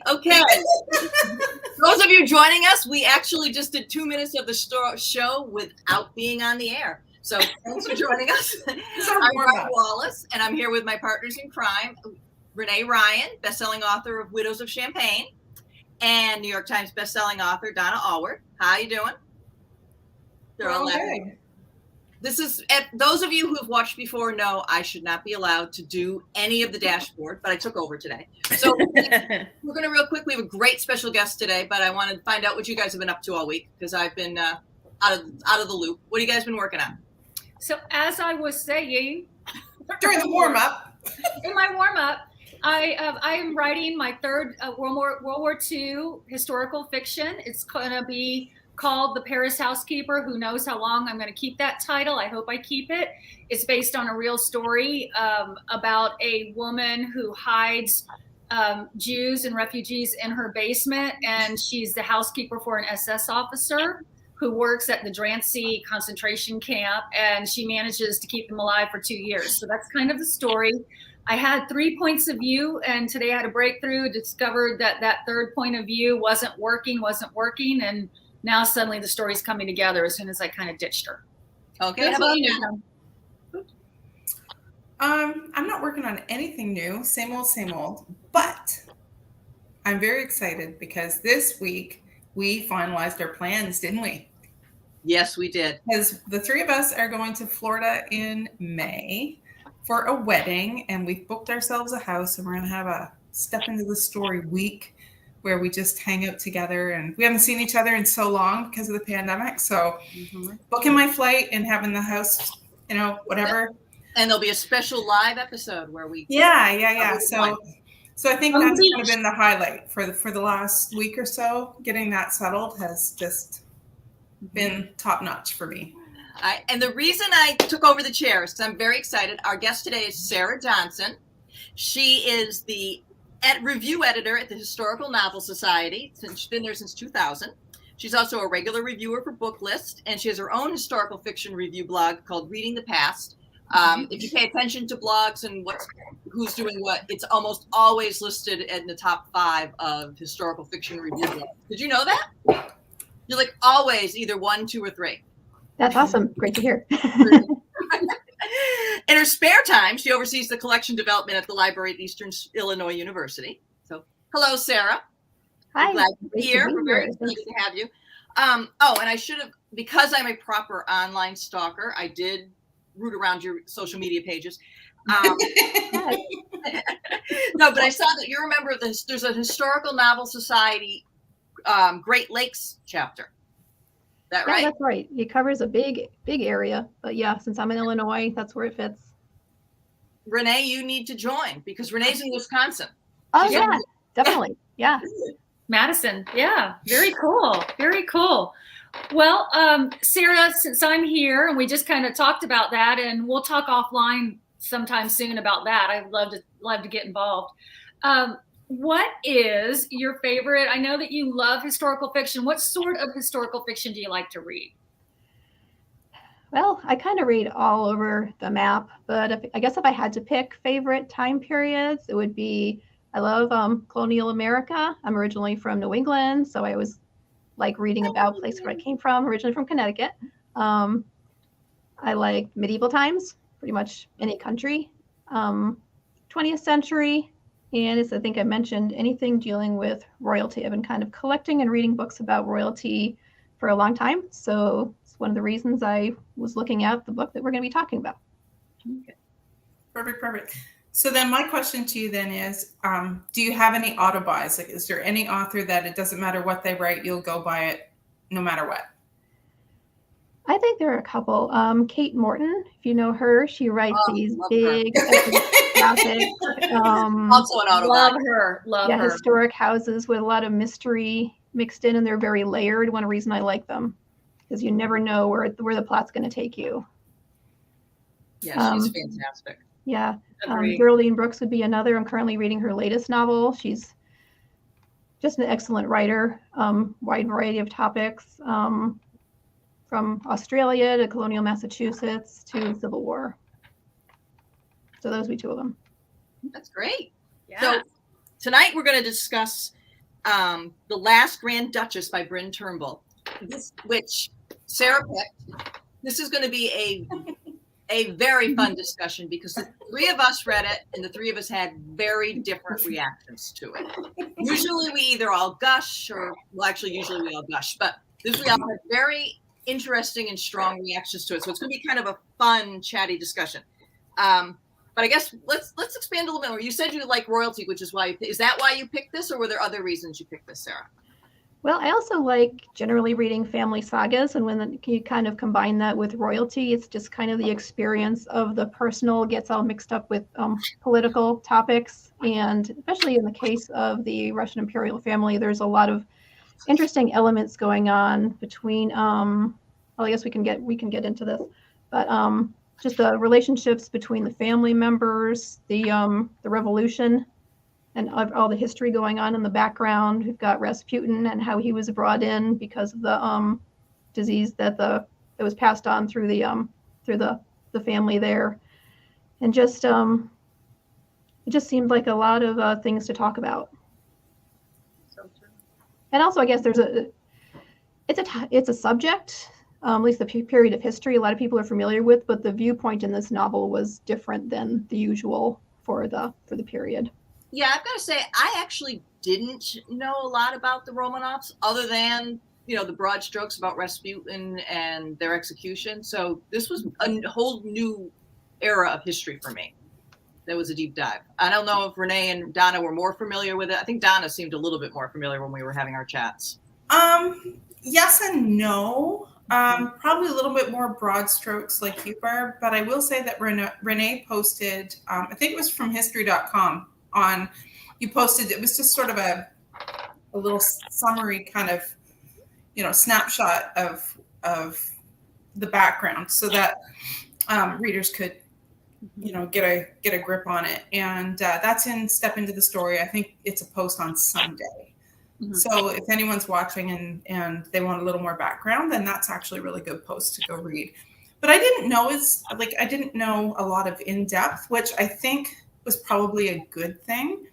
Okay. Those of you joining us, we actually just did 2 minutes of the show without being on the air. So thanks for joining us. I'm Barb Wallace, and I'm here with my partners in crime, Renee Ryan, best-selling author of Widows of Champagne, and New York Times best-selling author Donna Allward. How you doing? They're all laughing. This is, those of you who have watched before know I should not be allowed to do any of the dashboard, but I took over today. So we're going to real quick. We have a great special guest today, but I want to find out what you guys have been up to all week because I've been out of the loop. What have you guys been working on? So as I was saying, during the warm-up, in my warm-up, I am writing my third World War II historical fiction. It's going to be called The Paris Housekeeper. Who knows how long I'm going to keep that title. I hope I keep it. It's based on a real story about a woman who hides Jews and refugees in her basement, and she's the housekeeper for an SS officer who works at the Drancy concentration camp, and she manages to keep them alive for 2 years. So that's kind of the story. I had 3 points of view, and today I had a breakthrough, discovered that third point of view wasn't working, and now suddenly the story's coming together as soon as I kind of ditched her. Okay. How about you? I'm not working on anything new, same old, but I'm very excited because this week we finalized our plans, didn't we? Yes, we did. Because the three of us are going to Florida in May for a wedding, and we've booked ourselves a house, and we're going to have a step into the story week where we just hang out together, and we haven't seen each other in so long because of the pandemic. So booking my flight and having the house, whatever. And there'll be a special live episode where we. Yeah. So I think that's kind of been the highlight for the last week or so. Getting that settled has just been top notch for me. And the reason I took over the chair is because I'm very excited. Our guest today is Sarah Johnson. She is the review editor at the Historical Novel Society. She's been there since 2000. She's also a regular reviewer for Booklist, and she has her own historical fiction review blog called Reading the Past. If you pay attention to blogs and who's doing what, it's almost always listed in the top 5 of historical fiction review blogs. Did you know that? You're like always either 1, 2, or 3. That's awesome. Great to hear. In her spare time, she oversees the collection development at the library at Eastern Illinois University. So, hello, Sarah. Hi. I'm glad you're here. We're very excited to have you. And I should have, because I'm a proper online stalker, I did root around your social media pages. No, but I saw that you're a member of there's a Historical Novel Society Great Lakes chapter. That right? Yeah, that's right. It covers a big area. But yeah, since I'm in Illinois, that's where it fits. Renee, you need to join because Renee's in Wisconsin. Oh, yeah, definitely. Yeah. Madison. Yeah. Very cool. Very cool. Well, Sarah, since I'm here and we just kind of talked about that, and we'll talk offline sometime soon about that. I'd love to get involved. What is your favorite? I know that you love historical fiction. What sort of historical fiction do you like to read? Well, I kind of read all over the map, but I guess if I had to pick favorite time periods, it would be, I love colonial America. I'm originally from New England, so I always like reading about places where I came from, originally from Connecticut. I like medieval times, pretty much any country. 20th century, and as I think I mentioned, anything dealing with royalty. I've been kind of collecting and reading books about royalty for a long time. So it's one of the reasons I was looking at the book that we're going to be talking about. Okay. Perfect. So then my question to you then is, do you have any auto buys? Like, is there any author that it doesn't matter what they write, you'll go buy it no matter what? I think there are a couple. Kate Morton, if you know her, she writes these big classic. Also an auto love buy. Love her. Historic houses with a lot of mystery mixed in, and they're very layered. One reason I like them because you never know where the plot's going to take you. Yeah, she's fantastic. Yeah. Geraldine Brooks would be another. I'm currently reading her latest novel. She's just an excellent writer, wide variety of topics, from Australia to colonial Massachusetts to Civil War. So those would be 2 of them. That's great. Yeah. So tonight we're going to discuss The Last Grand Duchess by Bryn Turnbull, which Sarah picked. This is going to be a very fun discussion because the three of us read it and the three of us had very different reactions to it. Usually we either all gush usually we all gush, but this we all had very interesting and strong reactions to it. So it's going to be kind of a fun, chatty discussion. But I guess let's expand a little bit more. You said you like royalty, which is why. Is that why you picked this, or were there other reasons you picked this, Sarah? Well, I also like generally reading family sagas, and when you kind of combine that with royalty, it's just kind of the experience of the personal gets all mixed up with political topics, and especially in the case of the Russian imperial family, there's a lot of interesting elements going on between. Well, I guess we can get into this, but just the relationships between the family members, the revolution, and all the history going on in the background. We've got Rasputin and how he was brought in because of the disease that was passed on through the family there, and just it just seemed like a lot of things to talk about. And also, I guess it's a subject, at least the period of history a lot of people are familiar with, but the viewpoint in this novel was different than the usual for the period. Yeah, I've got to say, I actually didn't know a lot about the Romanovs other than, the broad strokes about Rasputin and their execution. So this was a whole new era of history for me. That was a deep dive. I don't know if Renee and Donna were more familiar with it. I think Donna seemed a little bit more familiar when we were having our chats. Yes and no. Probably a little bit more broad strokes like you, Barb. But I will say that Renee posted, I think it was from history.com, you posted, it was just sort of a little summary kind of, snapshot of the background so that readers could, get a grip on it. And that's in Step Into the Story. I think it's a post on Sunday. Mm-hmm. So if anyone's watching and they want a little more background, then that's actually a really good post to go read. But I didn't know a lot of in-depth, which I think was probably a good thing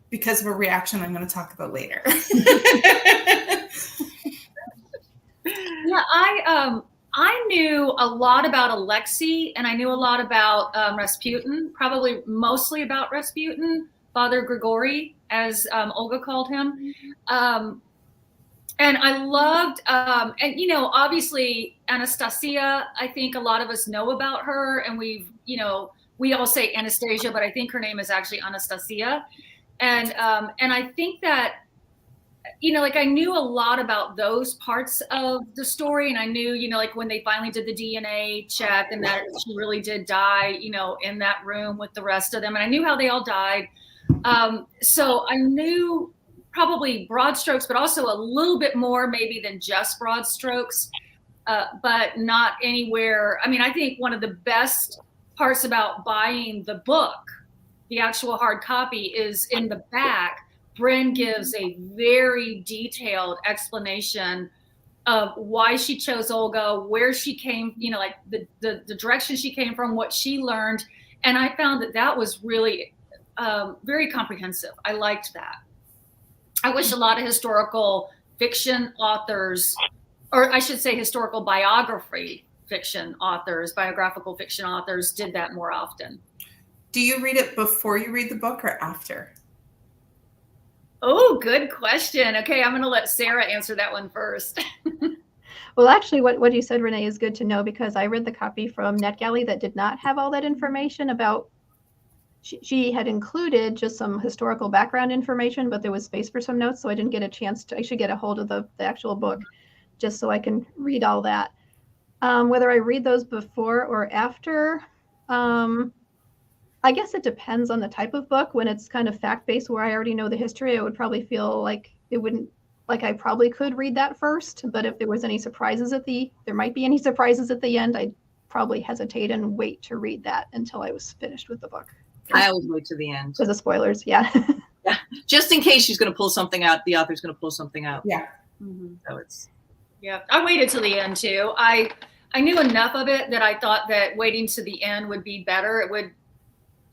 because of a reaction I'm going to talk about later. Yeah, I knew a lot about Alexei, and I knew a lot about Rasputin, probably mostly about Rasputin, Father Grigory, as Olga called him. And I loved, and obviously Anastasia, I think a lot of us know about her, and we all say Anastasia, but I think her name is actually Anastasia. And I think that, I knew a lot about those parts of the story. And I knew, when they finally did the DNA check and that she really did die, in that room with the rest of them. And I knew how they all died. So I knew probably broad strokes, but also a little bit more maybe than just broad strokes, but not anywhere. I mean, I think one of the best parts about buying the book, the actual hard copy, is in the back. Bryn gives a very detailed explanation of why she chose Olga, where she came, like the direction she came from, what she learned. And I found that was really very comprehensive. I liked that. I wish a lot of historical fiction authors, or I should say historical biographical fiction authors did that more often. Do you read it before you read the book or after? Oh, good question. Okay, I'm going to let Sarah answer that one first. Well, actually, what you said, Renee, is good to know because I read the copy from NetGalley that did not have all that information about. She had included just some historical background information, but there was space for some notes, so I didn't get a chance to actually get a hold of the actual book just so I can read all that. Whether I read those before or after, I guess it depends on the type of book. When it's kind of fact-based where I already know the history, I would probably feel like I probably could read that first. But if there was any surprises there might be any surprises at the end, I'd probably hesitate and wait to read that until I was finished with the book. I always wait to the end. Because of spoilers, yeah. Yeah. Just in case she's going to pull something out, the author's going to pull something out. Yeah. Mm-hmm. So it's. Yeah, I waited till the end too. I knew enough of it that I thought that waiting to the end would be better. It would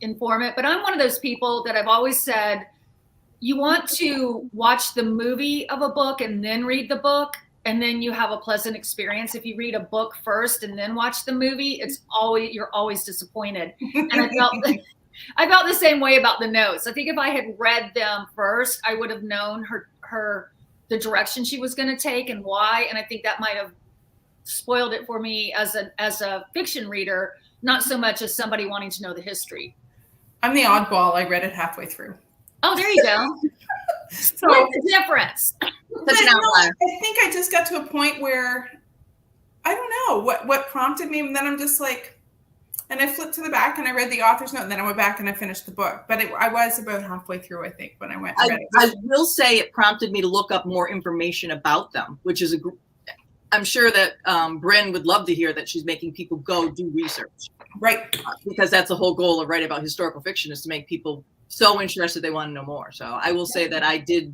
inform it. But I'm one of those people that I've always said, you want to watch the movie of a book and then read the book, and then you have a pleasant experience. If you read a book first and then watch the movie, you're always disappointed. And I felt the same way about the notes. I think if I had read them first, I would have known the direction she was going to take and why. And I think that might have spoiled it for me as a fiction reader, not so much as somebody wanting to know the history. I'm the oddball. I read it halfway through. Oh, there you go. So what's the difference? I think I just got to a point where I don't know what prompted me, and then I'm just like, and I flipped to the back and I read the author's note, and then I went back and I finished the book. But I was about halfway through, I think, when I went and read it. I will say it prompted me to look up more information about them, which is I'm sure that Bryn would love to hear that she's making people go do research. Right. Because that's the whole goal of writing about historical fiction, is to make people so interested they want to know more. So I will say that I did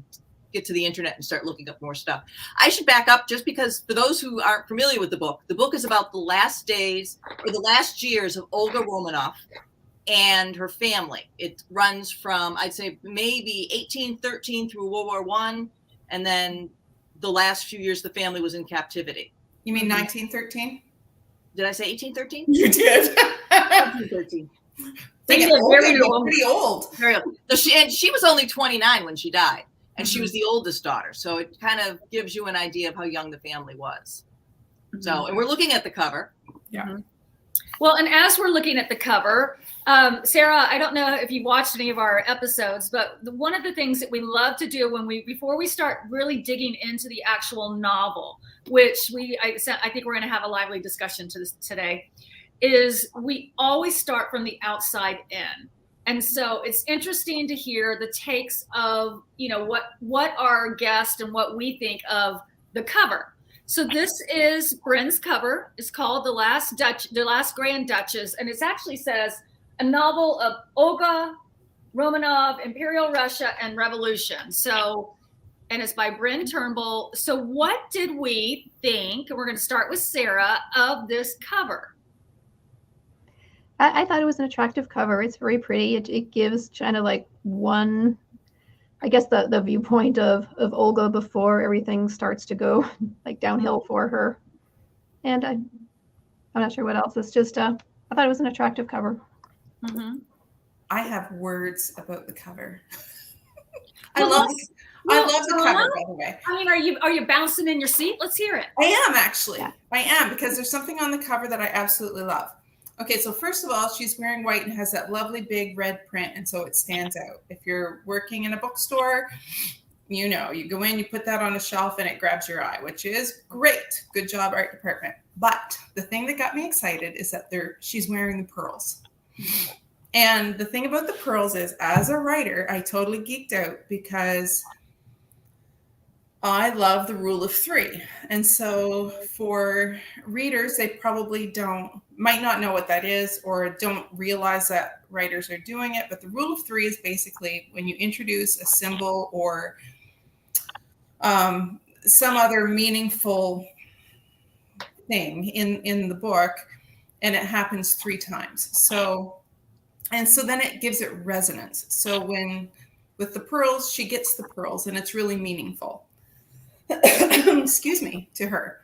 get to the internet and start looking up more stuff. I should back up just because for those who aren't familiar with the book is about the last days or the last years of Olga Romanov and her family. It runs from, I'd say, maybe 1813 through World War I, and then the last few years the family was in captivity. You mean 1913? Did I say 1813? You did. 1813. Pretty old. Very old. So she was only 29 when she died, and she was the oldest daughter. So it kind of gives you an idea of how young the family was. So, and we're looking at the cover. Yeah. Mm-hmm. Well, and as we're looking at the cover, Sarah, I don't know if you've watched any of our episodes, but one of the things that we love to do before we start really digging into the actual novel, which I think we're going to have a lively discussion to this today, is we always start from the outside in. And so it's interesting to hear the takes of, what our guest and what we think of the cover. So this is Bryn's cover. It's called The Last Grand Duchess. And it actually says a novel of Olga Romanov, Imperial Russia and Revolution. So, and it's by Bryn Turnbull. So what did we think, and we're going to start with Sarah, of this cover? I thought it was an attractive cover. It's very pretty. It gives kind of like one, I guess, the viewpoint of Olga before everything starts to go like downhill for her. And I'm not sure what else. It's just I thought it was an attractive cover. Mm-hmm. I have words about the cover. I love the cover, by the way. I mean, are you bouncing in your seat? Let's hear it. I am actually. Yeah. I am, because there's something on the cover that I absolutely love. Okay, so first of all, she's wearing white and has that lovely big red print, and so it stands out. If you're working in a bookstore, you go in, you put that on a shelf, and it grabs your eye, which is great. Good job, art department. But the thing that got me excited is that she's wearing the pearls. And the thing about the pearls is, as a writer, I totally geeked out because I love the rule of three. And so for readers, they probably might not know what that is, or don't realize that writers are doing it. But the rule of three is basically when you introduce a symbol or some other meaningful thing in the book, and it happens 3 times. So then it gives it resonance. So with the pearls, she gets the pearls, and it's really meaningful. Excuse me, to her,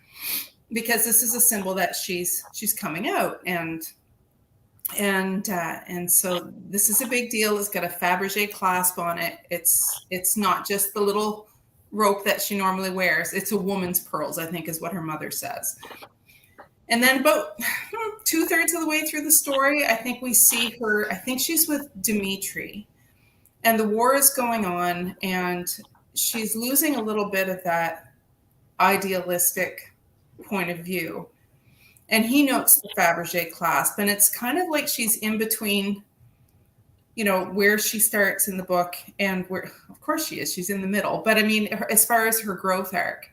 because this is a symbol that she's coming out, and so this is a big deal. It's got a Fabergé clasp on it. It's not just the little rope that she normally wears. It's a woman's pearls, I think, is what her mother says. And then about 2/3 of the way through the story, I think we see her. I think she's with Dmitri, and the war is going on, and she's losing a little bit of that idealistic point of view. And he notes the Fabergé clasp, and it's kind of like she's in between, where she starts in the book and where, of course she is, she's in the middle. But I mean, as far as her growth arc.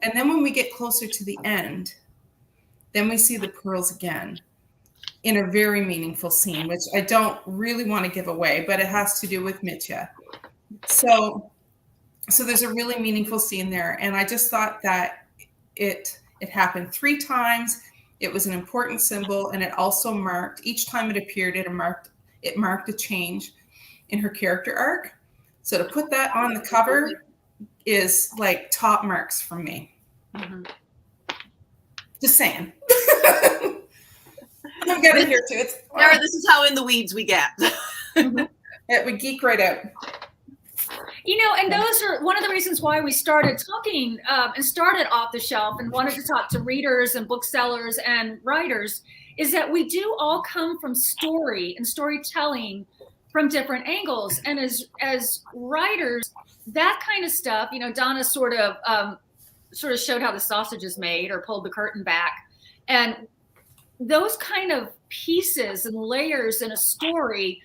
And then when we get closer to the end, then we see the pearls again in a very meaningful scene, which I don't really want to give away, but it has to do with Mitya. So there's a really meaningful scene there. And I just thought that it happened 3 times. It was an important symbol. And it also marked, each time it appeared, it marked a change in her character arc. So to put that on the cover is like top marks from me. Mm-hmm. Just saying. I'm getting here too. Sarah, this is how in the weeds we get. It would geek right out. And those are one of the reasons why we started talking and started Off the Shelf and wanted to talk to readers and booksellers and writers, is that we do all come from story and storytelling from different angles. And as writers, that kind of stuff, Donna sort of showed how the sausage is made or pulled the curtain back. And those kind of pieces and layers in a story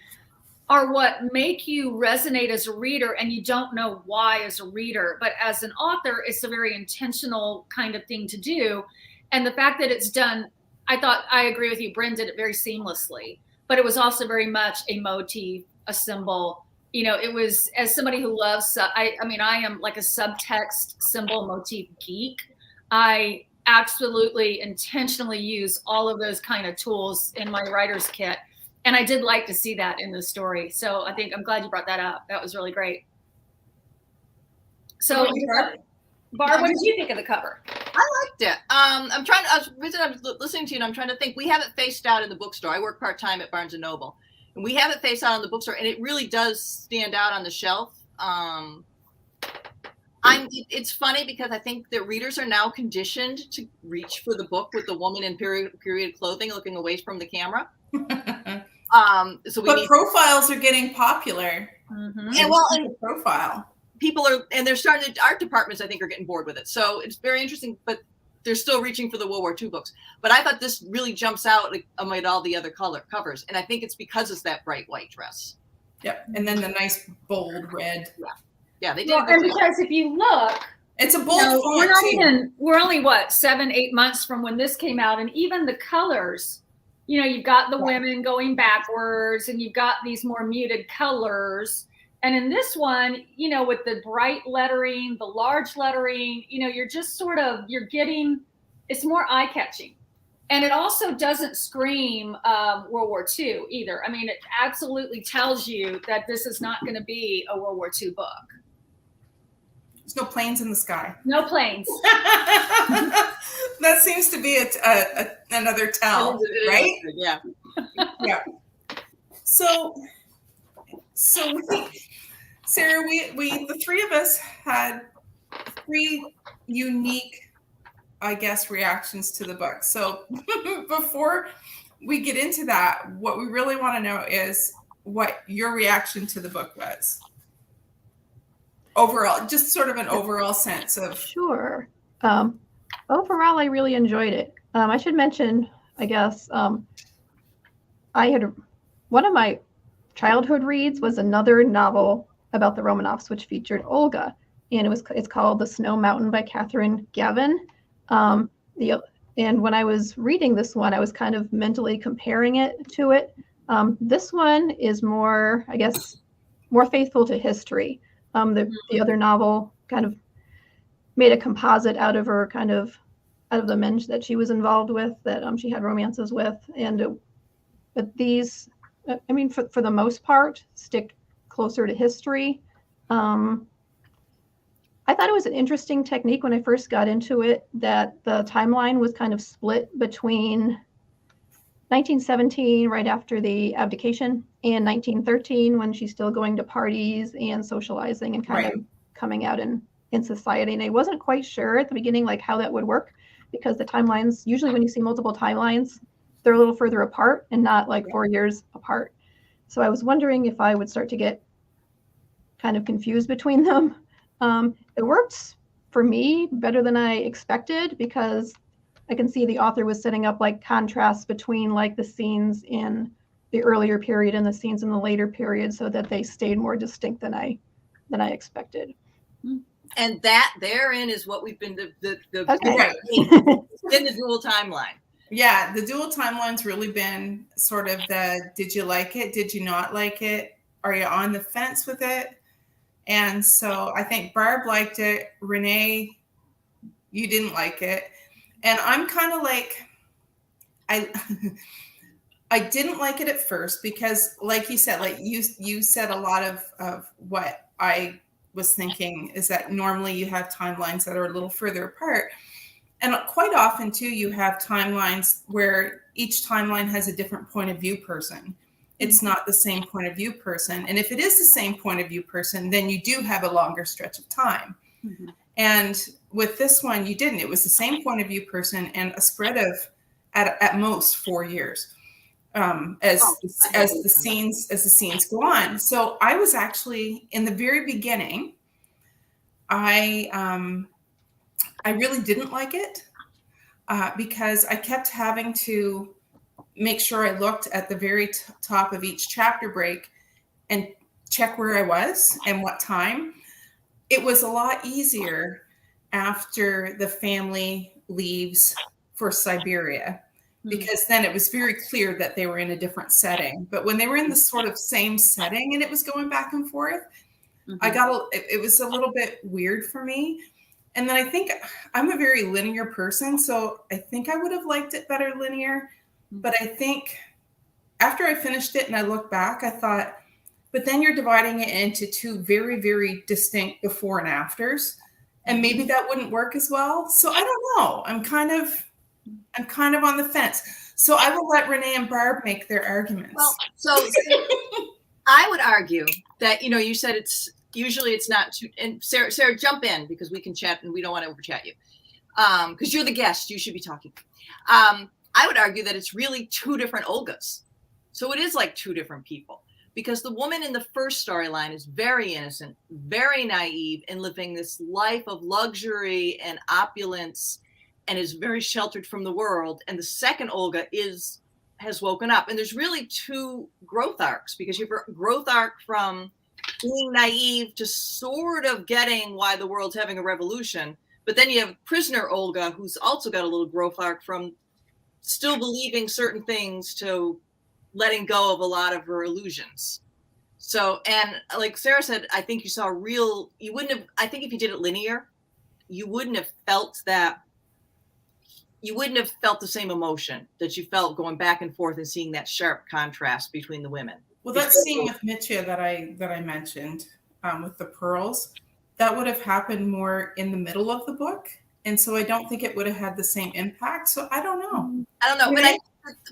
are what make you resonate as a reader, and you don't know why as a reader. But as an author, it's a very intentional kind of thing to do. And the fact that it's done, I agree with you, Bryn did it very seamlessly, but it was also very much a motif, a symbol. It was, as somebody who loves, I am like a subtext symbol motif geek. I absolutely intentionally use all of those kind of tools in my writer's kit. And I did like to see that in the story. So I'm glad you brought that up. That was really great. So Barb, what did you think of the cover? I liked it. I was listening to you and I'm trying to think. We have it faced out in the bookstore. I work part-time at Barnes & Noble. And we have it face out on the bookstore, and it really does stand out on the shelf. It's funny because I think that readers are now conditioned to reach for the book with the woman in period clothing looking away from the camera. Profiles are getting popular. Mm-hmm. And profile people are, and they're starting to, art departments I think are getting bored with it. So it's very interesting, but they're still reaching for the World War II books. But I thought this really jumps out amid all the other covers. And I think it's because it's that bright white dress. Yep. And then the nice bold red. Yeah, they did. And because if you look, it's a bold font we're only 7-8 months from when this came out. And even the colors, you've got the women going backwards and you've got these more muted colors. And in this one, with the bright lettering, the large lettering, you're just you're getting, it's more eye-catching. And it also doesn't scream World War II either. I mean, it absolutely tells you that this is not going to be a World War II book. There's no planes in the sky. No planes. That seems to be another tell, right? Yeah. Yeah. So Sarah, we the three of us had 3 unique, I guess, reactions to the book. So before we get into that, what we really want to know is what your reaction to the book was. Overall, just sort of an overall sense of. Sure. Overall, I really enjoyed it. I should mention, I guess, one of my childhood reads was another novel about the Romanovs, which featured Olga, and it's called The Snow Mountain by Catherine Gavin. And when I was reading this one, I was kind of mentally comparing it to it. This one is more, I guess, more faithful to history. The other novel kind of made a composite out of the men that she was involved with, that she had romances with, but these, I mean, for the most part, stick closer to history. I thought it was an interesting technique when I first got into it, that the timeline was kind of split between 1917, right after the abdication, and 1913, when she's still going to parties and socializing and kind of coming out in society. And I wasn't quite sure at the beginning, like, how that would work, because the timelines, usually when you see multiple timelines, they're a little further apart and not like 4 years apart. So I was wondering if I would start to get kind of confused between them. It worked for me better than I expected, because I can see the author was setting up like contrasts between like the scenes in the earlier period and the scenes in the later period, so that they stayed more distinct than I expected. And that therein is what we've been in the dual timeline. Yeah, the dual timeline's really been sort of the, did you like it? Did you not like it? Are you on the fence with it? And so I think Barb liked it. Renee, you didn't like it. And I'm kind of like, I didn't like it at first because, like you said, like you said a lot of what I was thinking is that normally you have timelines that are a little further apart. And quite often, too, you have timelines where each timeline has a different point of view person. It's not the same point of view person. And if it is the same point of view person, then you do have a longer stretch of time. Mm-hmm. And with this one, you didn't. It was the same point of view person and a spread of at most 4 years as the scenes go on. So I was actually in the very beginning. I really didn't like it because I kept having to make sure I looked at the very top of each chapter break and check where I was and what time. It was a lot easier after the family leaves for Siberia, because then it was very clear that they were in a different setting. But when they were in the sort of same setting and it was going back and forth, it was a little bit weird for me. And then I think I'm a very linear person, so I think I would have liked it better linear. But I think after I finished it and I looked back, I thought, but then you're dividing it into two very, very distinct before and afters. And maybe that wouldn't work as well. So I don't know. I'm kind of on the fence. So I will let Renee and Barb make their arguments. Well, so I would argue that, you said usually it's not too, and Sarah, jump in because we can chat and we don't want to over chat you. Because you're the guest, you should be talking. I would argue that it's really two different Olgas. So it is like two different people, because the woman in the first storyline is very innocent, very naive, and living this life of luxury and opulence, and is very sheltered from the world. And the second Olga has woken up. And there's really two growth arcs, because you have a growth arc from being naive to sort of getting why the world's having a revolution. But then you have prisoner Olga, who's also got a little growth arc from still believing certain things to letting go of a lot of her illusions. So, and like Sarah said, I think you saw I think if you did it linear, you wouldn't have felt the same emotion that you felt going back and forth and seeing that sharp contrast between the women. Well, that scene with Mitya that I mentioned with the pearls, that would have happened more in the middle of the book. And so I don't think it would have had the same impact. So I don't know.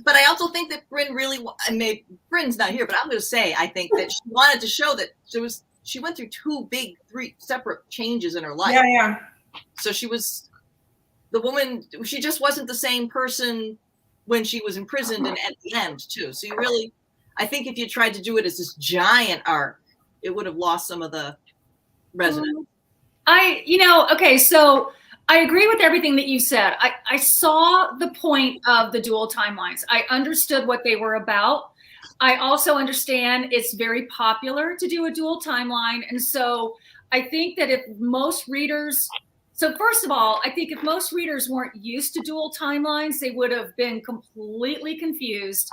But I also think that Bryn Bryn's not here, but I'm going to say, I think that she wanted to show that she went through three separate changes in her life. Yeah. So the woman, she just wasn't the same person when she was imprisoned and at the end too. So I think if you tried to do it as this giant arc, it would have lost some of the resonance. Okay, so I agree with everything that you said. I saw the point of the dual timelines. I understood what they were about. I also understand it's very popular to do a dual timeline. And so I think that if most readers weren't used to dual timelines, they would have been completely confused.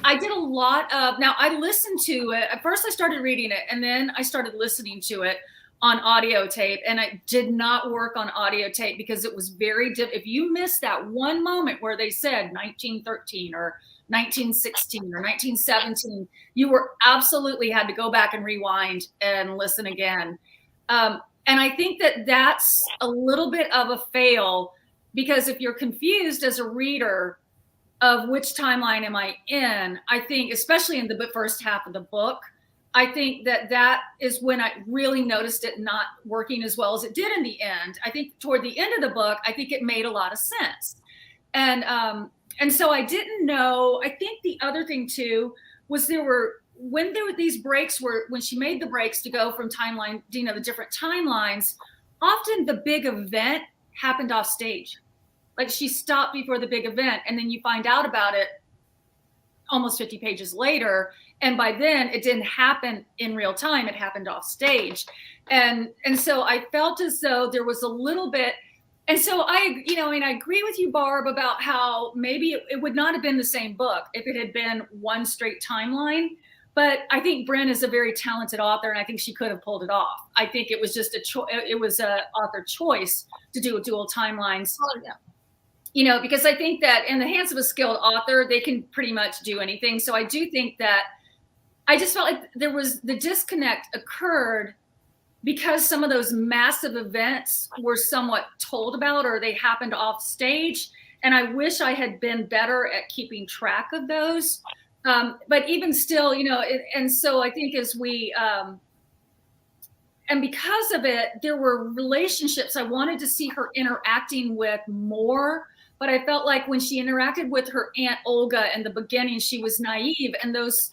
I did a lot of, now I listened to it. At first I started reading it and then I started listening to it on audio tape, and it did not work on audio tape because it was very if you missed that one moment where they said 1913 or 1916 or 1917, you were absolutely had to go back and rewind and listen again. And I think that that's a little bit of a fail, because if you're confused as a reader of which timeline am I in, I think, especially in the first half of the book, I think that is when I really noticed it not working as well as it did in the end. I think toward the end of the book, I think it made a lot of sense. And so I didn't know, I think the other thing too, was when there were these breaks when she made the breaks to go from timeline, the different timelines, often the big event happened off stage. Like she stopped before the big event and then you find out about it almost 50 pages later. And by then it didn't happen in real time. It happened off stage. And so I felt as though there was a little bit. And so I agree with you, Barb, about how maybe it would not have been the same book if it had been one straight timeline. But I think Bryn is a very talented author, and I think she could have pulled it off. I think it was just it was a author choice to do dual timelines. Oh, yeah. Because I think that in the hands of a skilled author, they can pretty much do anything. So I do think that I just felt like the disconnect occurred because some of those massive events were somewhat told about, or they happened off stage. And I wish I had been better at keeping track of those. But even still, and so I think as we, and because of it, there were relationships I wanted to see her interacting with more. But I felt like when she interacted with her Aunt Olga in the beginning, she was naive. And those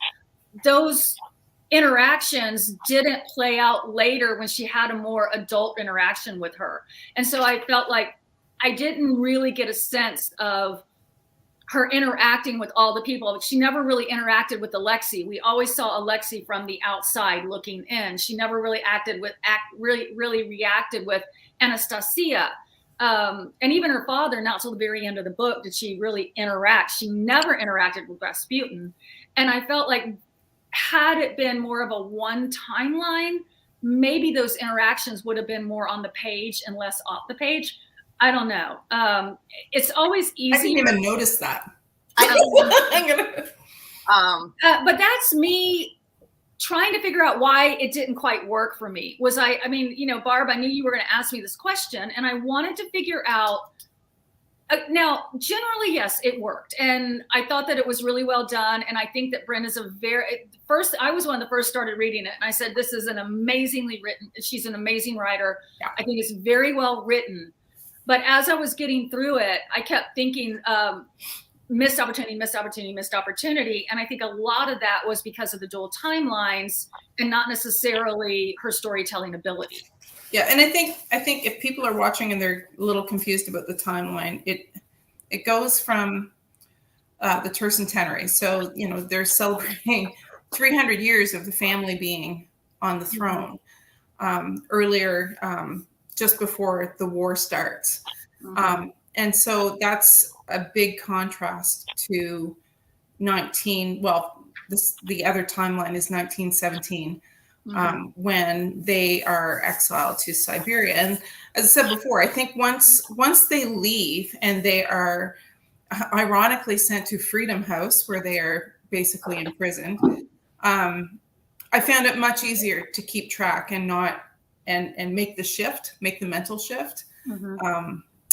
interactions didn't play out later when she had a more adult interaction with her. And so I felt like I didn't really get a sense of her interacting with all the people. She never really interacted with Alexei. We always saw Alexei from the outside looking in. She never really really reacted with Anastasia. And even her father, not till the very end of the book did she really interact. She never interacted with Rasputin. And I felt like had it been more of a one timeline, maybe those interactions would have been more on the page and less off the page. I don't know. It's always easy. I didn't even notice that. But that's me trying to figure out why it didn't quite work for me. Barb, I knew you were going to ask me this question, and I wanted to figure out. Now, generally, yes, it worked. And I thought that it was really well done. And I think that Bryn is I was one of the first started reading it. And I said, this is an amazingly written, she's an amazing writer. Yeah. I think it's very well written. But as I was getting through it, I kept thinking, missed opportunity. And I think a lot of that was because of the dual timelines and not necessarily her storytelling ability. Yeah, and I think if people are watching and they're a little confused about the timeline, it goes from the tercentenary. So, they're celebrating 300 years of the family being on the throne earlier, just before the war starts. And so that's a big contrast to the other timeline is 1917. When they are exiled to Siberia. And as I said before, I think once they leave and they are ironically sent to Freedom House, where they are basically imprisoned, I found it much easier to keep track and make the mental shift.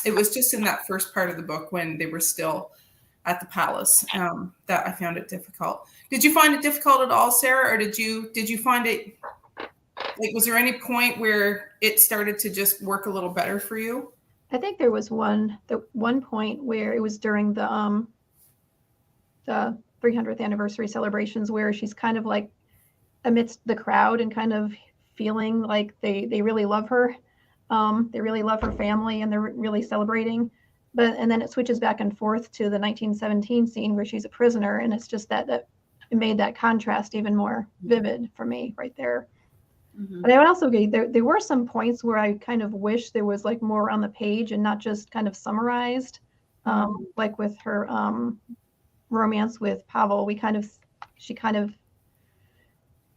It was just in that first part of the book when they were still at the palace that I found it difficult. Did you find it difficult at all, Sarah, or did you find it was there any point where it started to just work a little better for you? I think there was one point where it was during the 300th anniversary celebrations where she's kind of like amidst the crowd and kind of feeling like they really love her. They really love her family and they're really celebrating. And then it switches back and forth to the 1917 scene where she's a prisoner. And it's just that it made that contrast even more vivid for me right there. But I would also agree, there were some points where I kind of wish there was like more on the page and not just kind of summarized, like with her romance with Pavel. She kind of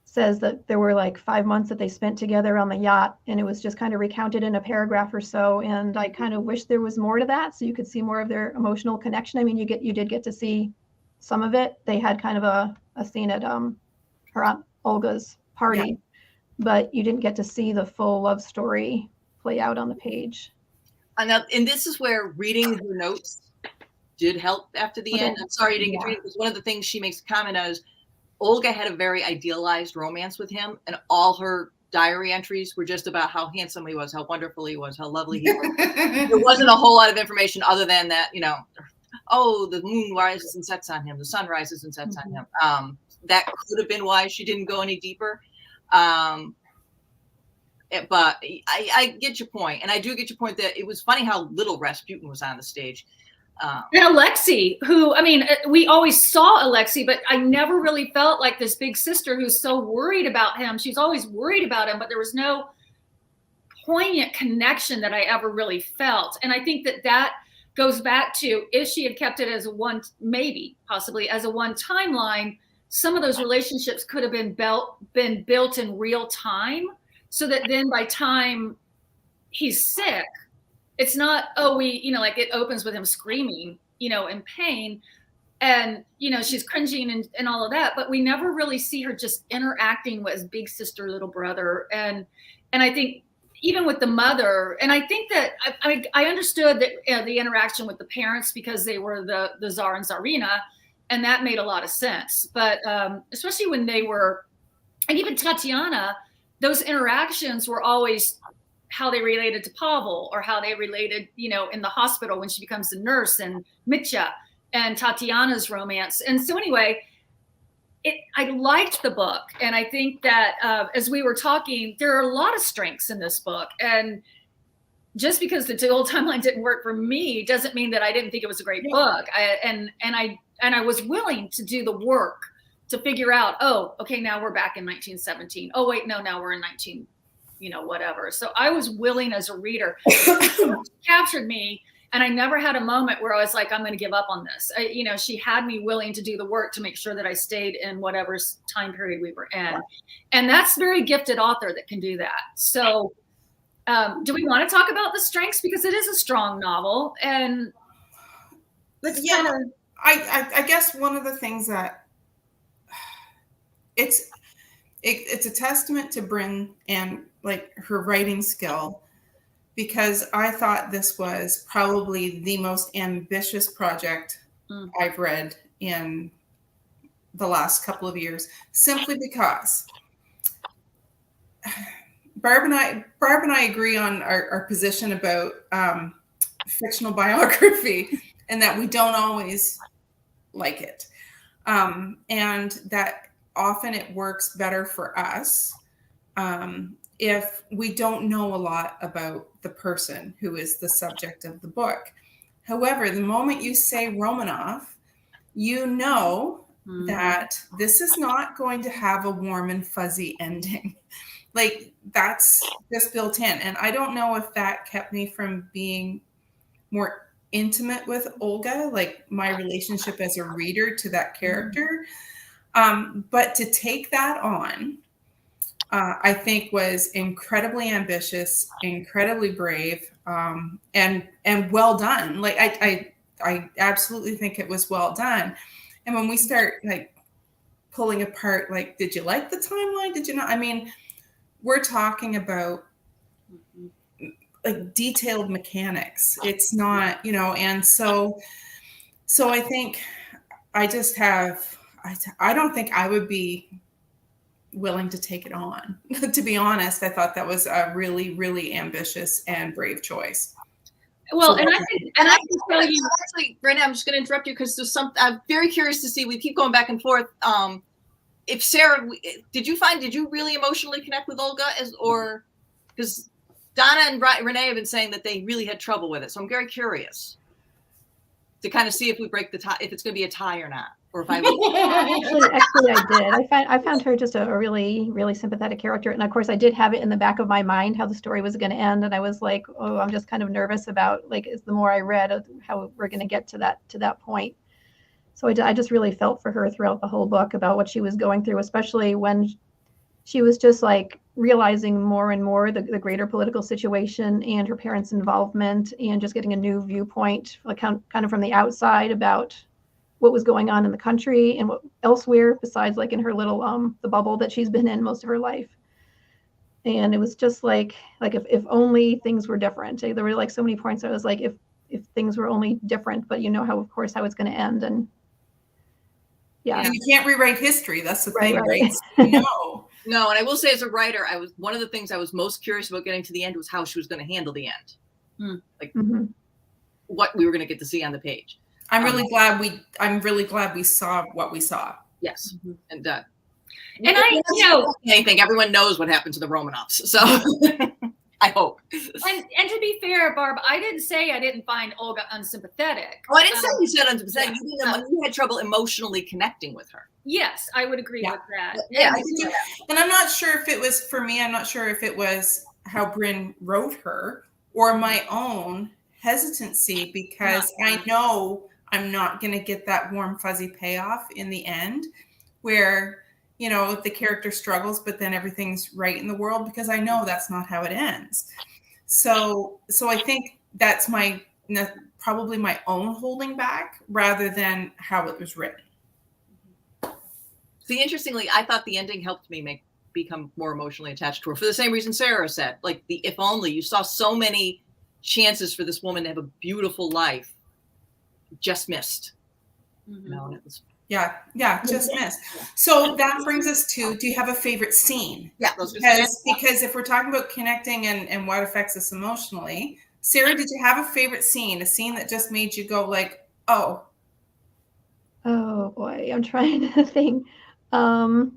says that there were like 5 months that they spent together on the yacht, and it was just kind of recounted in a paragraph or so. And I kind of wish there was more to that, so you could see more of their emotional connection. I mean, you did get to see some of it. They had kind of a scene at her Aunt Olga's party, but you didn't get to see the full love story play out on the page. And this is where reading her notes did help after the end. I'm sorry you didn't get to read it, because one of the things she makes a comment on is Olga had a very idealized romance with him, and all her diary entries were just about how handsome he was, how wonderful he was, how lovely he was. There wasn't a whole lot of information other than that, the moon rises and sets on him, the sun rises and sets on him. That could have been why she didn't go any deeper. But I get your point, and I do get your point that it was funny how little Rasputin was on the stage. And Alexei, who, we always saw Alexei, but I never really felt like this big sister who's so worried about him. She's always worried about him, but there was no poignant connection that I ever really felt. And I think that goes back to, if she had kept it as possibly as a one timeline, some of those relationships could have been built in real time, so that then by time he's sick, it's not, it opens with him screaming, in pain. and she's cringing and all of that, but we never really see her just interacting with big sister, little brother. And I think even with the mother, and I think that I understood that the interaction with the parents because they were the Tsar and Tsarina, and that made a lot of sense. But especially when they were, and even Tatiana, those interactions were always how they related to Pavel, or how they related, in the hospital when she becomes a nurse, and Mitya and Tatiana's romance. And so anyway, I liked the book. And I think that as we were talking, there are a lot of strengths in this book. And just because the old timeline didn't work for me doesn't mean that I didn't think it was a great book. I was willing to do the work to figure out, oh, okay, now we're back in 1917. Oh, wait, no, now we're in 19, whatever. So I was willing as a reader. It captured me. And I never had a moment where I was like, I'm going to give up on this. She had me willing to do the work to make sure that I stayed in whatever time period we were in. And that's very gifted author that can do that. So do we want to talk about the strengths? Because it is a strong novel. And I guess one of the things that it's a testament to Bryn and like her writing skill, because I thought this was probably the most ambitious project I've read in the last couple of years, simply because Barb and I agree on our position about fictional biography, and that we don't always like it, and that often it works better for us if we don't know a lot about the person who is the subject of the book. However, the moment you say Romanov, that this is not going to have a warm and fuzzy ending. Like, that's just built in. And I don't know if that kept me from being more intimate with Olga, like my relationship as a reader to that character. But to take that on, I think was incredibly ambitious, incredibly brave, and well done. Like I absolutely think it was well done. And when we start like pulling apart, like, did you like the timeline? Did you not? I mean, we're talking about like detailed mechanics. It's not, and so I think I don't think I would be willing to take it on. To be honest, I thought that was a really, really ambitious and brave choice. Well, and I can tell you, actually, Bryn, I'm just going to interrupt you because there's I'm very curious to see. We keep going back and forth. If Sarah, did you really emotionally connect with Olga, or because Donna and Renee have been saying that they really had trouble with it, so I'm very curious to kind of see if we break the tie, if it's going to be a tie or not. Or if actually, I did. I found her just a really, really sympathetic character, and of course, I did have it in the back of my mind how the story was going to end, and I was like, oh, I'm just kind of nervous about like the more I read how we're going to get to that point. So I just really felt for her throughout the whole book about what she was going through, especially when she was just like realizing more and more the greater political situation and her parents' involvement, and just getting a new viewpoint, like kind of from the outside about what was going on in the country and what elsewhere besides like in her little the bubble that she's been in most of her life. And it was just like if only things were different. There were like so many points I was like, if things were only different, but how it's going to end. And yeah, and you can't rewrite history. That's the thing, right? No, and I will say, as a writer, one of the things I was most curious about getting to the end was how she was going to handle the end, what we were going to get to see on the page. I'm really glad we saw what we saw. Yes, and I everyone knows what happened to the Romanovs, so I hope. And to be fair, Barb, I didn't say I didn't find Olga unsympathetic. Oh, I didn't say you said unsympathetic. You had trouble emotionally connecting with her. Yes, I would agree with that. Yeah, and I'm not sure if it was for me. I'm not sure if it was how Bryn wrote her or my own hesitancy, because I know I'm not going to get that warm, fuzzy payoff in the end where, the character struggles, but then everything's right in the world, because I know that's not how it ends. So I think that's probably my own holding back rather than how it was written. See, interestingly, I thought the ending helped me become more emotionally attached to her for the same reason Sarah said. Like the if only, you saw so many chances for this woman to have a beautiful life, just missed. Mm-hmm. You know, and it was Just missed. So that brings us to, do you have a favorite scene? Yeah, because if we're talking about connecting and what affects us emotionally, Sarah, did you have a favorite scene? A scene that just made you go like, oh. Oh boy, I'm trying to think. I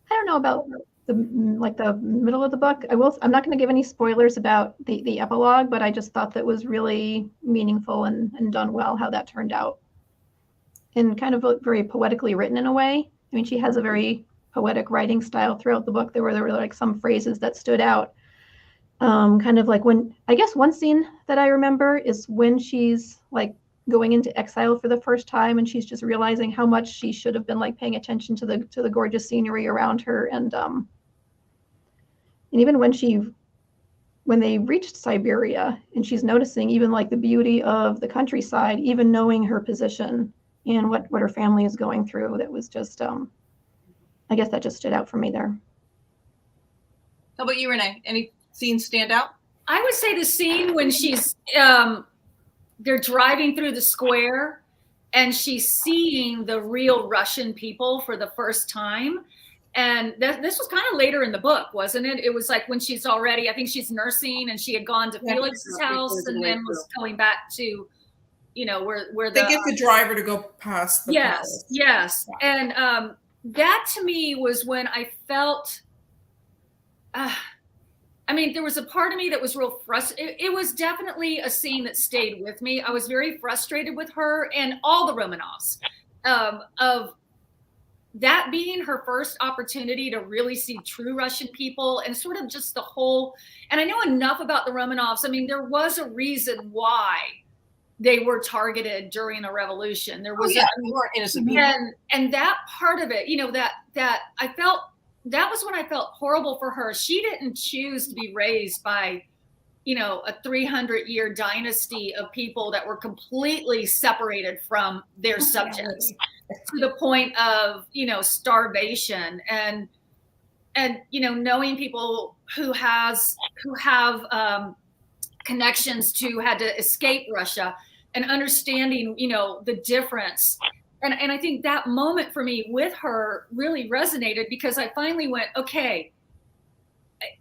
don't know about the middle of the book. I'm not going to give any spoilers about the epilogue, but I just thought that was really meaningful and done well how that turned out, and kind of very poetically written in a way. I mean, she has a very poetic writing style throughout the book. There were like some phrases that stood out. Kind of like when, I guess one scene that I remember is when she's like going into exile for the first time, and she's just realizing how much she should have been like paying attention to the gorgeous scenery around her, and even when they reached Siberia, and she's noticing even like the beauty of the countryside, even knowing her position and what her family is going through. That was just I guess that just stood out for me there. How about you, Renee? Any scenes stand out? I would say the scene when she's they're driving through the square and she's seeing the real Russian people for the first time. And this was kind of later in the book, wasn't it? It was like when she's already, I think she's nursing, and she had gone to Felix's house and then was going back to, where they get the driver to go past the palace. Yes. And that to me was when I felt, there was a part of me that was real frustrated. It was definitely a scene that stayed with me. I was very frustrated with her and all the Romanovs, of that being her first opportunity to really see true Russian people, and sort of just the whole, and I know enough about the Romanovs. I mean, there was a reason why they were targeted during a revolution. There was they weren't innocent people. And that part of it, that I felt, that was when I felt horrible for her. She didn't choose to be raised by, a 300-year dynasty of people that were completely separated from their subjects to the point of, starvation and knowing people who have connections to had to escape Russia, and understanding, the difference. And I think that moment for me with her really resonated, because I finally went, okay,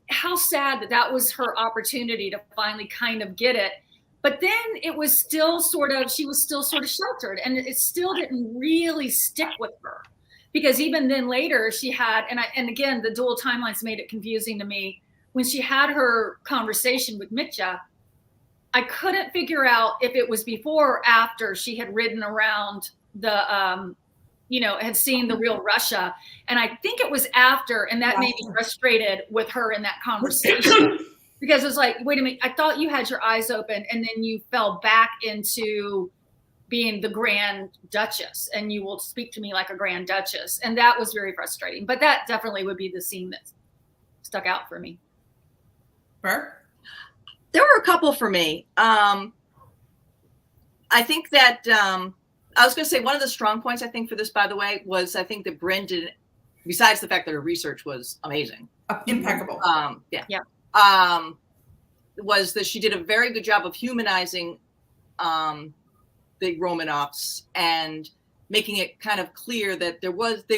how sad that was her opportunity to finally kind of get it. But then it was still she was still sort of sheltered, and it still didn't really stick with her, because even then later she had, and again, the dual timelines made it confusing to me. When she had her conversation with Mitya, I couldn't figure out if it was before or after she had ridden around the, had seen the real Russia. And I think it was after, and that made me frustrated with her in that conversation, because it was like, wait a minute, I thought you had your eyes open, and then you fell back into being the Grand Duchess, and you will speak to me like a Grand Duchess. And that was very frustrating, but that definitely would be the scene that stuck out for me. Barb? There were a couple for me. I think that, I was going to say one of the strong points, I think, for this, by the way, was I think that Bryn did, besides the fact that her research was amazing. Impeccable. Was that she did a very good job of humanizing the Romanovs and making it kind of clear that they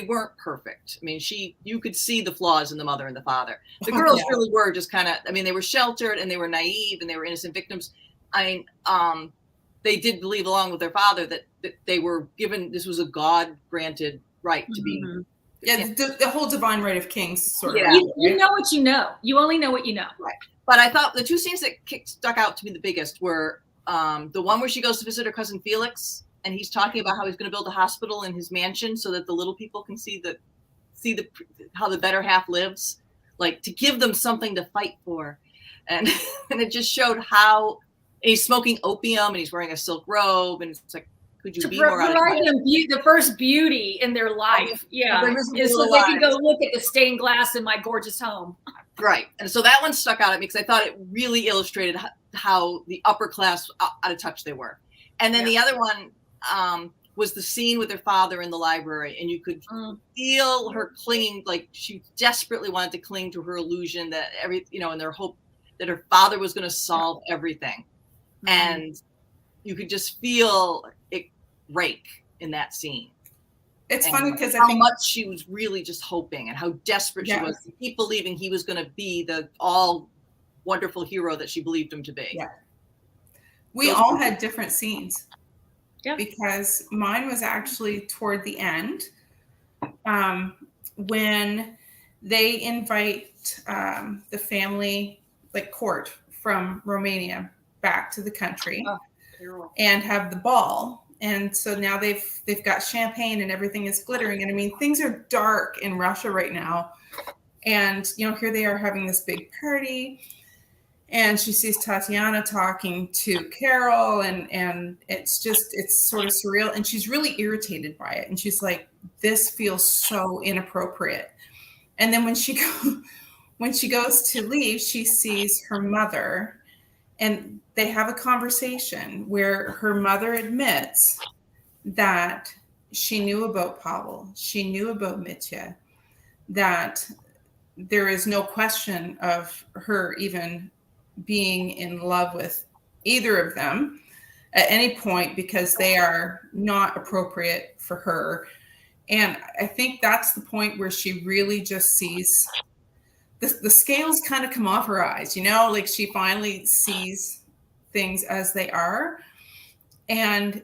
weren't perfect. I mean, you could see the flaws in the mother and the father. The girls really were just kind of, they were sheltered and they were naive and they were innocent victims. They did believe, along with their father, that they were given, this was a God-granted right to be. Yeah, the whole divine right of kings sort of. You know what you know. You only know what you know. Right. But I thought the two scenes that stuck out to me the biggest were the one where she goes to visit her cousin Felix, and he's talking about how he's going to build a hospital in his mansion so that the little people can see how the better half lives, like to give them something to fight for. And it just showed how he's smoking opium and he's wearing a silk robe, and it's like, could you be more provide them the first beauty in their life? Yeah, so they can go look at the stained glass in my gorgeous home. Right. And so that one stuck out at me because I thought it really illustrated how the upper class out of touch they were. And then the other one was the scene with her father in the library, and you could feel her clinging, like she desperately wanted to cling to her illusion that and their hope that her father was going to solve everything. And you could just feel it break in that scene. It's funny because how much she was really just hoping and how desperate she was to keep believing he was going to be the all wonderful hero that she believed him to be. Yeah. We all had different scenes. Yeah. Because mine was actually toward the end, when they invite the family, like court from Romania, back to the country and have the ball. And so now they've got champagne and everything is glittering. And I mean, things are dark in Russia right now. And, here they are having this big party. And she sees Tatiana talking to Carol, and it's sort of surreal. And she's really irritated by it. And she's like, this feels so inappropriate. And then when she goes to leave, she sees her mother, and they have a conversation where her mother admits that she knew about Pavel, she knew about Mitya, that there is no question of her even being in love with either of them at any point because they are not appropriate for her. And I think that's the point where she really just sees the scales kind of come off her eyes, like she finally sees things as they are. And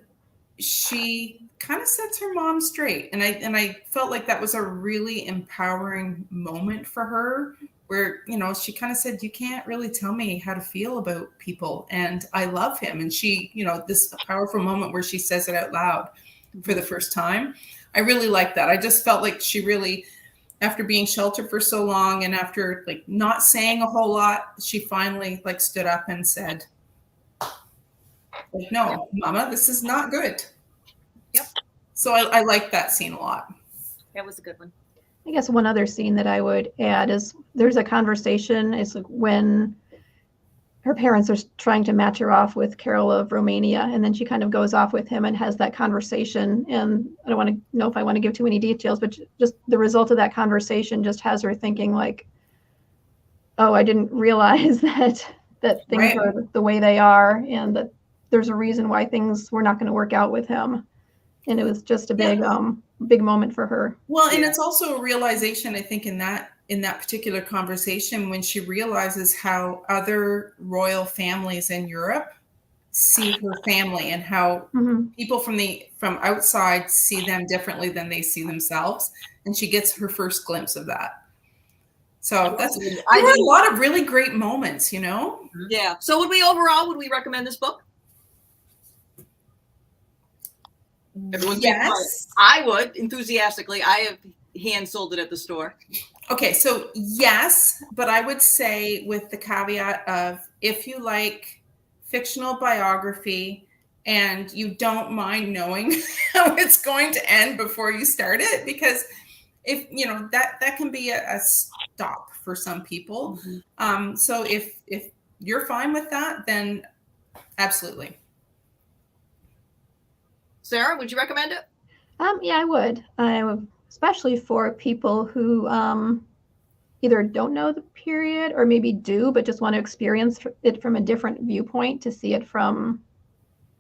she kind of sets her mom straight. And I felt like that was a really empowering moment for her where, she kind of said, you can't really tell me how to feel about people. And I love him. And she, this powerful moment where she says it out loud for the first time. I really like that. I just felt like she really, after being sheltered for so long and after like not saying a whole lot, she finally like stood up and said, like, no, Mama, this is not good. Yep. So I like that scene a lot. That was a good one. I guess one other scene that I would add is there's a conversation. It's like when her parents are trying to match her off with Carol of Romania, and then she kind of goes off with him and has that conversation. And I don't want to know if I want to give too many details, but just the result of that conversation just has her thinking like, oh, I didn't realize that things are the way they are, and that there's a reason why things were not going to work out with him. And it was just a big moment for her. Well, and it's also a realization, I think, in that particular conversation when she realizes how other royal families in Europe see her family and how people from outside see them differently than they see themselves. And she gets her first glimpse of that. So there were a lot of really great moments, Yeah. So would we recommend this book? Everyone's yes. I would enthusiastically. I have hand sold it at the store. Okay, so yes, but I would say with the caveat of if you like fictional biography and you don't mind knowing how it's going to end before you start it, because if that can be a stop for some people. So if you're fine with that, then absolutely. Sarah, would you recommend it? Yeah, I would. Especially for people who either don't know the period or maybe do, but just want to experience it from a different viewpoint, to see it from,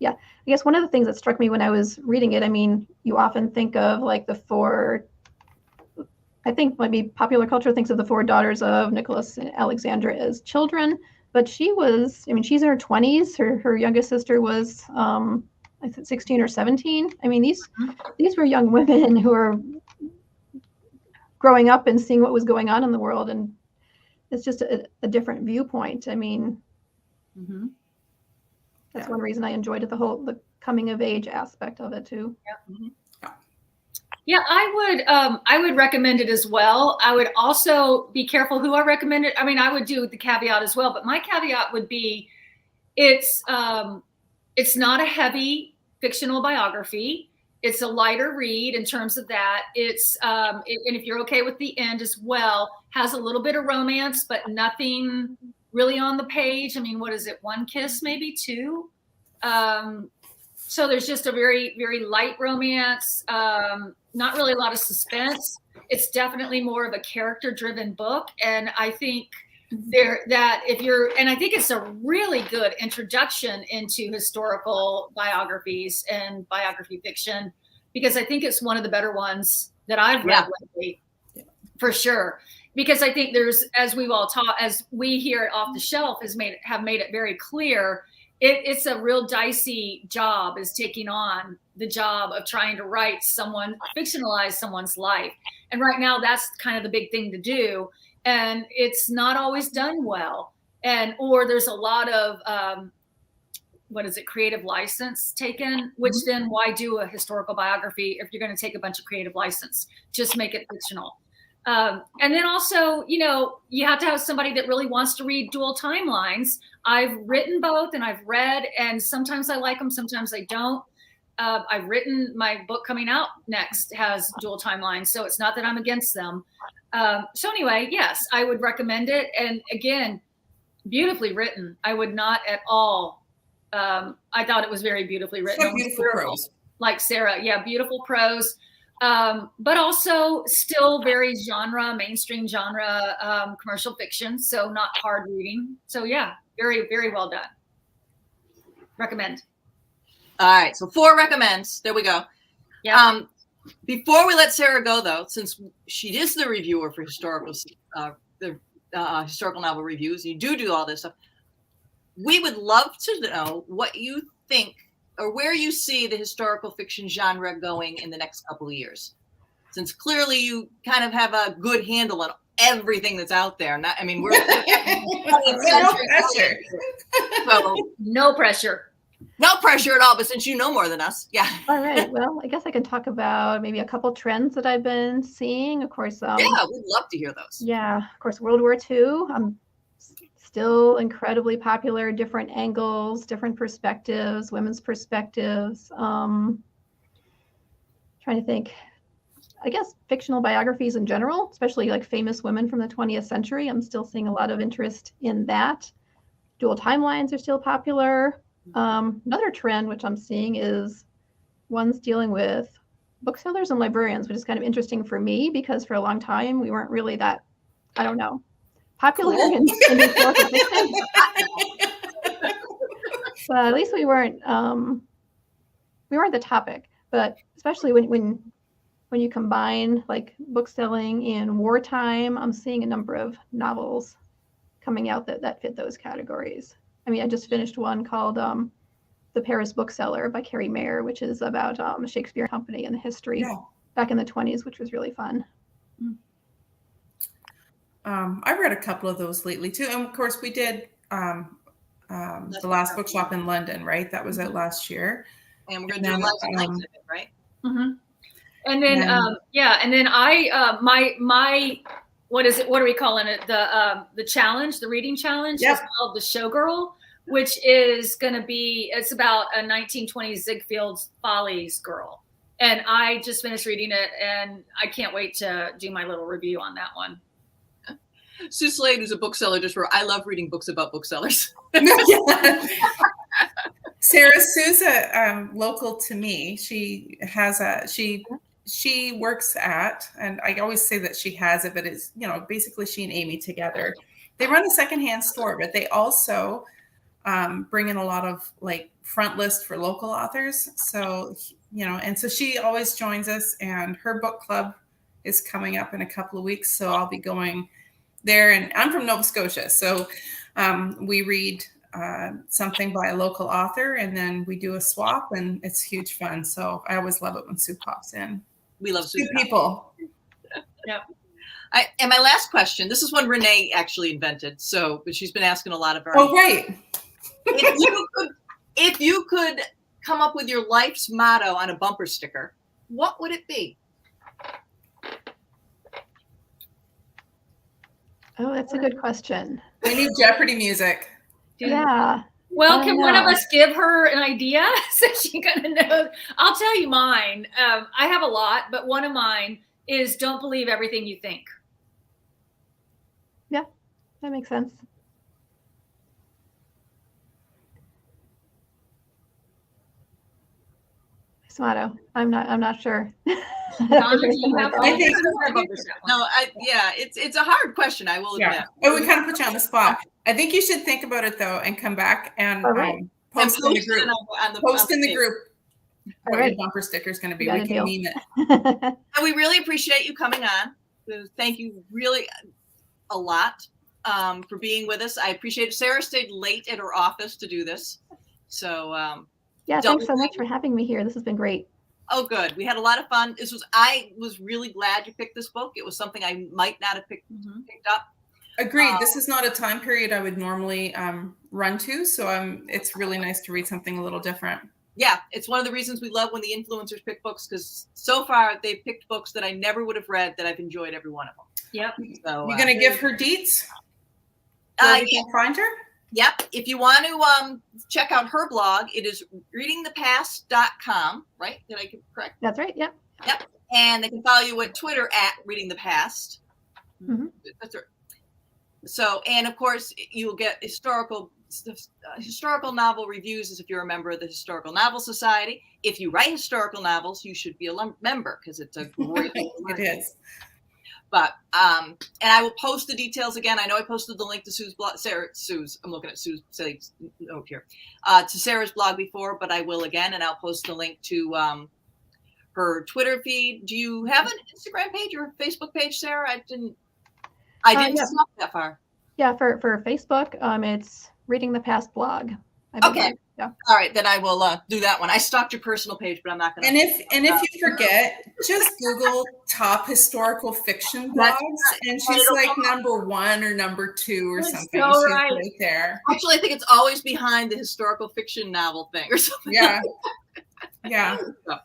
I guess one of the things that struck me when I was reading it, I mean, you often think of like I think maybe popular culture thinks of the four daughters of Nicholas and Alexandra as children, but she's in her 20s. Her youngest sister was, I think 16 or 17. I mean, these were young women who are growing up and seeing what was going on in the world, and it's just a different viewpoint. I mean, that's one reason I enjoyed it, the coming of age aspect of it too. Yeah, I would recommend it as well. I would also be careful who I recommend it. I mean, I would do the caveat as well, but my caveat would be it's not a heavy fictional biography. It's a lighter read in terms of that. It's and if you're okay with the end as well, has a little bit of romance, but nothing really on the page. I mean, what is it? One kiss, maybe two. So there's just a very, very light romance. Not really a lot of suspense. It's definitely more of a character-driven book, and I think I think it's a really good introduction into historical biographies and biography fiction, because I think it's one of the better ones that I've read lately, for sure. Because I think there's, as we've all taught, as we here at Off the Shelf have made it very clear, it's a real dicey job, is taking on the job of trying to fictionalize someone's life. And right now that's kind of the big thing to do. And it's not always done well. Or there's a lot of, creative license taken, which then why do a historical biography if you're going to take a bunch of creative license? Just make it fictional. And then also, you have to have somebody that really wants to read dual timelines. I've written both and I've read, and sometimes I like them, sometimes I don't. I've written, my book coming out next has dual timelines, so it's not that I'm against them. So anyway, yes, I would recommend it. And again, beautifully written. I would not at all. I thought it was very beautifully written. So beautiful prose. Like Sarah. Yeah, beautiful prose. But also still very mainstream genre, commercial fiction. So not hard reading. So yeah, very, very well done. Recommend. All right. So 4 recommends. There we go. Yeah. Before we let Sarah go, though, since she is the reviewer for historical novel reviews, you do all this stuff, we would love to know what you think or where you see the historical fiction genre going in the next couple of years. Since clearly you kind of have a good handle on everything that's out there. We're no pressure. So, no pressure. No pressure at all, but since you know more than us, yeah. All right. Well, I guess I can talk about maybe a couple trends that I've been seeing. Of course. Yeah, we'd love to hear those. Yeah, of course, World War II. Still incredibly popular, different angles, different perspectives, women's perspectives. Trying to think. I guess fictional biographies in general, especially like famous women from the 20th century. I'm still seeing a lot of interest in that. Dual timelines are still popular. Another trend which I'm seeing is ones dealing with booksellers and librarians, which is kind of interesting for me because for a long time we weren't really that, popular in historical fiction. But at least we weren't the topic. But especially when you combine like bookselling in wartime, I'm seeing a number of novels coming out that fit those categories. I just finished one called The Paris Bookseller by Carrie Mayer, which is about a Shakespeare company and the history back in the 1920s, which was really fun. I've read a couple of those lately too. And of course we did The Last Bookshop in London, right? That was out last year. And we're going to do a live exhibit, right? Mm-hmm. And then, and then I, my what is it? What are we calling it? The challenge, the reading challenge is called The Showgirl, which is going to be, it's about a 1920s Ziegfeld Follies girl. And I just finished reading it and I can't wait to do my little review on that one. Sue Slade, who's a bookseller, I love reading books about booksellers. Sarah, Sue's local to me. She has she works at, and I always say that she has it, but it's, basically she and Amy together. They run a secondhand store, but they also bring in a lot of like front list for local authors. So, and so she always joins us, and her book club is coming up in a couple of weeks. So I'll be going there, and I'm from Nova Scotia. So we read something by a local author, and then we do a swap, and it's huge fun. So I always love it when Sue pops in. We love Sue. People. Yep. And my last question, this is one Renee actually invented. But she's been asking a lot of her. Oh, right. If you could come up with your life's motto on a bumper sticker, what would it be? Oh, that's a good question. We need Jeopardy music. Yeah. Well, can one of us give her an idea so she kind of knows? I'll tell you mine. I have a lot, but one of mine is don't believe everything you think. Yeah, that makes sense. Motto. I'm not sure. Donna, do you have I think- No, it's a hard question. I will admit. Yeah. Oh, we kind of put you on the spot. I think you should think about it though, and come back and post in the group. Post in the group what your bumper sticker is going to be. We can meme it. And we really appreciate you coming on. Thank you really a lot for being with us. I appreciate it. Sarah stayed late at her office to do this. So yeah, thanks so much for having me here. This has been great. Oh, good. We had a lot of fun. I was really glad you picked this book. It was something I might not have picked up. Agreed. This is not a time period I would normally run to. So it's really nice to read something a little different. Yeah, it's one of the reasons we love when the influencers pick books, because so far they've picked books that I never would have read that I've enjoyed every one of them. Yep. So you're going to give her deets? Where you can find her? Yep. If you want to check out her blog, it is readingthepast.com, right? Did I get it correct? That's right. Yep. Yep. And they can follow you at Twitter at readingthepast. Mm-hmm. That's right. So, and of course, you'll get historical novel reviews as if you're a member of the Historical Novel Society. If you write historical novels, you should be a member because it's a great It is. But and I will post the details again. I know I posted the link to Sue's blog. I'm looking at Sue's note here. To Sarah's blog before, but I will again, and I'll post the link to her Twitter feed. Do you have an Instagram page or a Facebook page, Sarah? I didn't stop that far. Yeah, for Facebook, it's Reading the Past blog. Okay. Yeah. All right, then I will do that one. I stalked your personal page, but I'm not going to. And if you forget, just Google top historical fiction blogs, and she's like number 1 or number 2 or something. So she's right there. Actually, I think it's always behind the historical fiction novel thing or something. Yeah. Yeah. All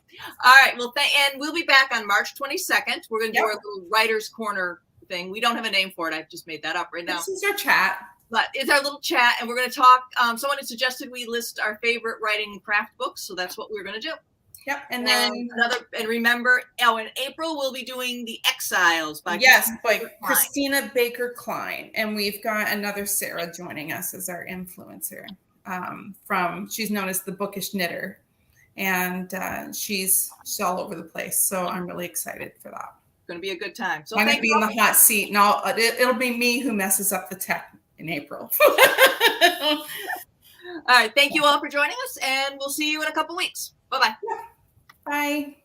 right. Well, and we'll be back on March 22nd. We're going to do our little writer's corner thing. We don't have a name for it. I've just made that up right now. This is our chat. But it's our little chat, and we're going to talk. Someone had suggested we list our favorite writing and craft books, so that's what we're going to do. Yep, and then remember, in April we'll be doing The Exiles by Christina Baker Klein, and we've got another Sarah joining us as our influencer. She's known as the Bookish Knitter, and she's all over the place. So I'm really excited for that. It's going to be a good time. So I'm going to be in the hot seat, and it'll be me who messes up the tech in April. All right. Thank you all for joining us, and we'll see you in a couple weeks. Bye-bye. Bye.